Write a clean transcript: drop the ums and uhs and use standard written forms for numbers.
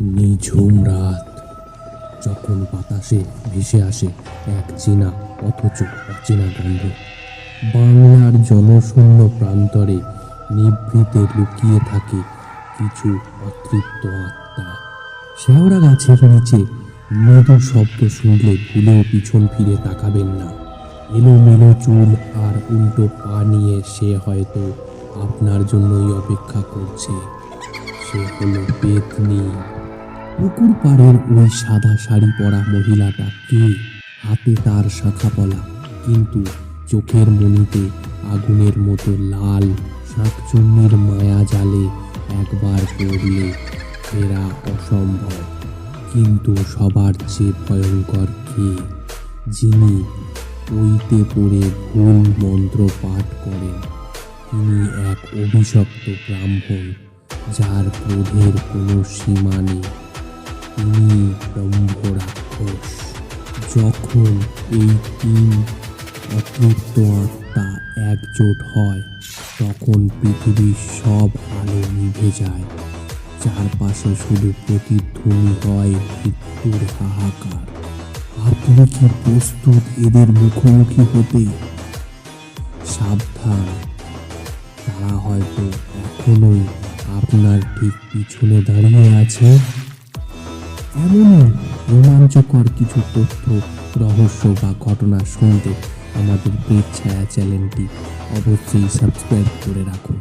নিঝুম রাত, যখন বাতাসে ভেসে আসে এক চেনা অথচ অচেনা গন্ধ। বাংলার জনশূন্য প্রান্তরে নিভৃতে লুকিয়ে থাকে কিছু অতৃপ্ত আত্মা। শেওড়া গাছের নিচে মৃদু শব্দ শুনলে ভুলেও পিছন ফিরে তাকাবেন না। এলোমেলো চুল আর উল্টো পা নিয়ে সে হয়তো আপনার জন্যই অপেক্ষা করছে। সে হলো পেতনি। পুকুর পাড়ের ওই সাদা শাড়ি পরা মহিলাটা কে? হাতে তার শাঁখাপলা, কিন্তু চোখের মণিতে আগুনের মতো লাল। শাঁকচুন্নির মায়া জালে একবার পড়লে ফেরা অসম্ভব। কিন্তু সবার চেয়ে ভয়ঙ্কর কে? যিনি পইতে পড়ে ভুল মন্ত্র পাঠ করেন। তিনি এক অভিশপ্ত ব্রাহ্মণ, যার ক্রোধের কোনো সীমা নেই। তিনি ব্রহ্ম রাক্ষস। যখন এই তিন অতৃপ্ত আত্মা একজোট হয়, তখন পৃথিবীর সব আলো নিভে যায়। চারপাশে শুধু প্রতিধ্বনি হয় মৃত্যুর হাহাকার। আপনি কি প্রস্তুত এদের মুখোমুখি হতে? সাবধান, তারা হয়তো এখনোই আপনার ঠিক পিছনে দাঁড়িয়ে আছে। এমনই রোমাঞ্চকর কিছু তথ্য, রহস্য বা ঘটনা শুনতে আমাদের প্রেত ছায়া চ্যানেলটি অবশ্যই সাবস্ক্রাইব করে রাখুন।